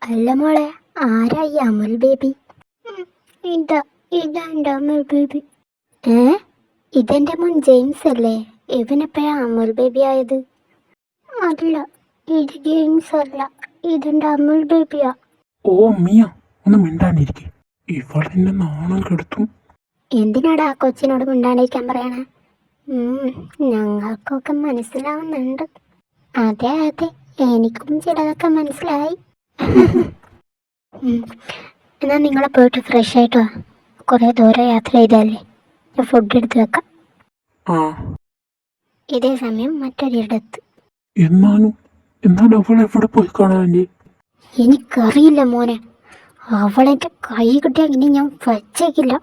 അല്ല മോളെ, ആരാ ഈ അമൽ ബേബി? ഇതാ ഇതാ എൻ്റെ അമൽ ബേബി. ഏ, ഇതെന്റെ മോൻ ജെയിംസ് അല്ലേ? ഇവനെപ്പോഴാ അമൽ ബേബി ആയത്? അല്ല, ഇത് ജെയിംസ് അല്ല, ഇതെന്റെ അമൽ ബേബിയാ. ഓ മിയ, ഒന്ന് മിണ്ടാണ്ടിരിക്കെ. ഇവളെന്നെ നാണം കെടുത്തും. എന്തിനാടാ ആ കൊച്ചിനോട് മിണ്ടാണ്ടിരിക്കാൻ പറയണേ? ഞങ്ങൾക്കൊക്കെ മനസ്സിലാവുന്നുണ്ട്. അതെ അതെ, എനിക്കും ചിലതൊക്കെ മനസ്സിലായി. എന്നാൽ നിങ്ങളെ പോയിട്ട് ഫ്രഷ് ആയിട്ട് വാ. കുറേ ദൂരം യാത്ര ചെയ്തല്ലേ, ഞാൻ ഫുഡ് എടുത്ത് വെക്കാം. ആ ഇതേ സമയം മറ്റൊരിടത്ത്. എന്നാലും അവൾ എവിടെ പോയി കാണാനല്ലേ? എനിക്കറിയില്ല മോനെ, അവളെൻ്റെ കൈ കിട്ടിയാൽ ഇനി ഞാൻ വച്ചേക്കില്ല.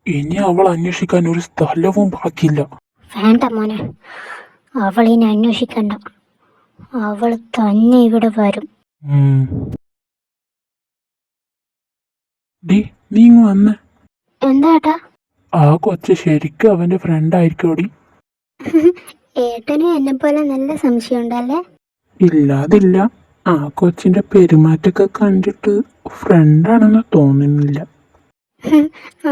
ഇനി അവൾ അന്വേഷിക്കാൻ ഒരു സ്ഥലവും ബാക്കിയില്ല. വേണ്ട മോനെ, അവളിനെ അന്വേഷിക്കണ്ട, അവൾ തന്നെ ഇവിടെ വരും. ഡി, നീ ഇങ്ങ് വന്നേ. എന്താട്ടാ? ആ കൊച്ച് ശരിക്കും അവന്റെ ഫ്രണ്ട് ആയിരിക്കോടി? ഏട്ടനും എന്നെ പോലെ നല്ല സംശയം ഉണ്ടല്ലേ? ഇല്ലാതില്ല. ആ കൊച്ചിന്റെ പെരുമാറ്റൊക്കെ കണ്ടിട്ട് ഫ്രണ്ടാണെന്ന് തോന്നുന്നില്ല.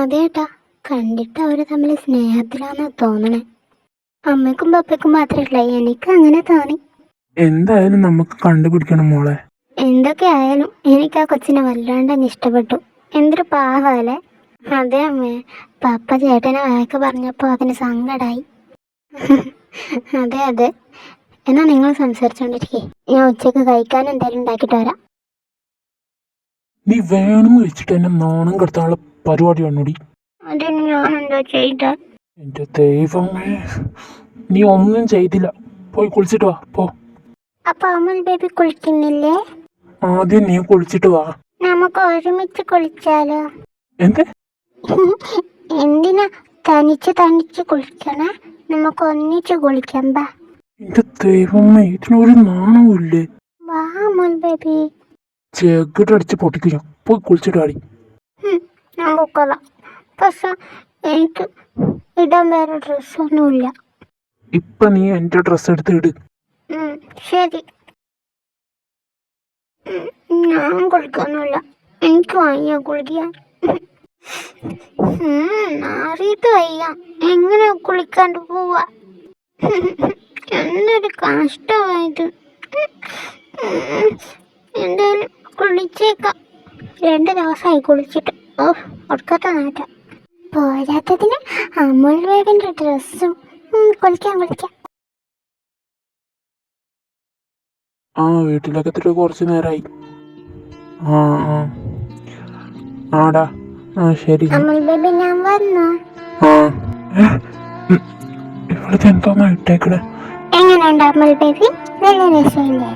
അതേട്ടാ, കണ്ടിട്ട് അവര് തമ്മിൽ സ്നേഹത്തിലാണെന്ന് തോന്നണേ. അമ്മയ്ക്കും പപ്പയ്ക്കും മാത്രമല്ല, എനിക്ക് അങ്ങനെ തോന്നി. എന്തായാലും നമുക്ക് കണ്ടുപിടിക്കണം മോളെ. എന്തൊക്കെ ആയാലും എനിക്ക് ആ കൊച്ചിനെ വല്ലാണ്ട് ഇഷ്ടപ്പെട്ടു. എന്തൊരു പാവല്ലേ. അതെ അമ്മേ, പപ്പ ചേട്ടനെ വഴക്ക് പറഞ്ഞപ്പോൾ അതിന് സങ്കടായി. അതെ അതെ, എന്നാ നിങ്ങൾ സംസാരിച്ചോണ്ടിരിക്കേ, ഞാൻ ഉച്ചക്ക് കഴിക്കാൻ എന്തായാലും ഉണ്ടാക്കിയിട്ട് വരാം. നീ വേണമെന്ന് വെച്ചിട്ട് എന്നെ നാണം കെടുത്താനുള്ള പരിപാടിയാണോടി? അതിന് ഞാൻ എന്താ ചെയ്ത? എന്റെ ദൈവമേ, നീ ഒന്നും ചെയ്തില്ല. പോയി കുളിച്ചിട്ട് വാ, പോ. അപ്പൊ അമൽ ബേബി കുളിക്കുന്നില്ലേ? ആദ്യം നീ കുളിച്ചിട്ട് വാ. നമുക്ക് ഒരുമിച്ച് കുളിച്ചാലോ? എന്ത്? എന്തിനാ തനിച്ച് കുളിക്കണേ? നമുക്ക് ഒന്നിച്ച് കുളിക്കാം. ബാ. എന്റെ ദൈവമേ, ഇതിനൊരു നാണവുമില്ലേ? വാ അമൽ ബേബി. ചെകിട്ടടിച്ച് പൊട്ടിക്കുക. പോയി കുളിച്ചിട്ട് വാടി. ഞാൻ പൊക്കോളാം, പക്ഷെ എനിക്ക് ഇടാൻ വേറെ ഡ്രസ്സൊന്നുമില്ല. ഇപ്പൊ നീ എന്റെ ഡ്രസ്സ് എടുത്ത് ഇട്. ശരി. ഞാൻ കുളിക്കൊന്നുമില്ല, എനിക്ക് വയ്യ കുളിക്കാൻ. മാറിയിട്ട് വയ്യ, എങ്ങനെ കുളിക്കാണ്ട് പോവാ? എന്തൊരു കഷ്ടമായത്. എന്തായാലും കുളിച്ചേക്കാം. 2 ദിവസമായി കുളിച്ചിട്ട്. ഒടുക്കത്തെ നാട്ടം. പോരാത്തതിന് അമൽ ബേബിന്റെ ഡ്രസ്സും. കുളിക്കാം. ആ, വീട്ടിലൊക്കെ എത്തിട്ട് കുറച്ച് നേരമായി. ആടാ, ആ ശരി. അമൽ ബേബി, ഞാൻ വന്നു. ഇവിടുത്തെ എന്തോന്നാ ഇട്ടേക്കണേ? എങ്ങനെയുണ്ട് അമൽ ബേബി? നല്ല രസമില്ലേ?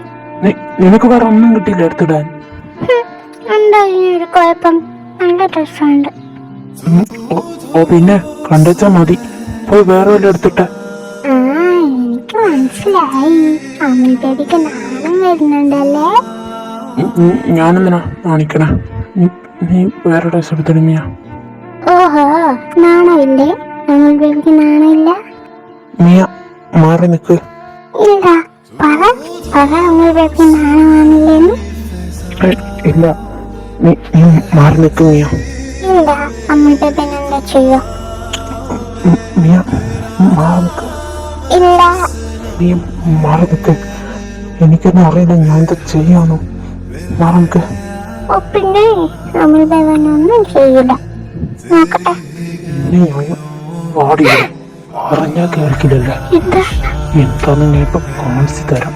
നിനക്ക് വേറെ ഒന്നും കിട്ടിയില്ല എടുത്തിടാൻ? എന്താ ഒരു കുഴപ്പം? നല്ല ഡ്രസ്സുണ്ട്. ഓ പിന്നെ കണ്ടുവച്ചാ മതി. പോയി വേറെ വല്ല എടുത്തിട്ട. എനിക്ക് മനസ്സിലായി, അമൽ ബേബിക്ക് നാണം വരുന്നുണ്ടല്ലേ? ഞാനെന്തിനാ കാണിക്കണേ? നീ വേറെ ഡ്രസ് എടുത്തിടുമിയാ? ഓഹോ, നാണമില്ലേ? അമൽ ബേബിക്ക് നാണമില്ല? മിയ, മാറി നിക്ക്. ഇല്ല, പറ അമൽ ബേബിക്ക് നാണമാണില്ലേന്ന്? ഇല്ല, നീ മാറി നിക്ക് മിയ. ഇല്ല, അമൽ ബേബിന് എന്താ ചെയ്യാ? മിയ, മാറി നിക്ക്. ഇല്ല, നീ മാറി നിക്ക്. എനിക്കൊന്നും അറിയില്ല ഞാൻ എന്താ ചെയ്യാന്നോ. മാറി നിക്ക്. പിന്നെ അമൽ ബേബിനൊന്നും ചെയ്യില്ല. നോക്കട്ടെ. പാടില്ല, പറഞ്ഞാ കേൾക്കില്ലല്ലോ. എന്താന്ന് ഞാൻ ഇപ്പൊ കാണിച്ചു തരാം.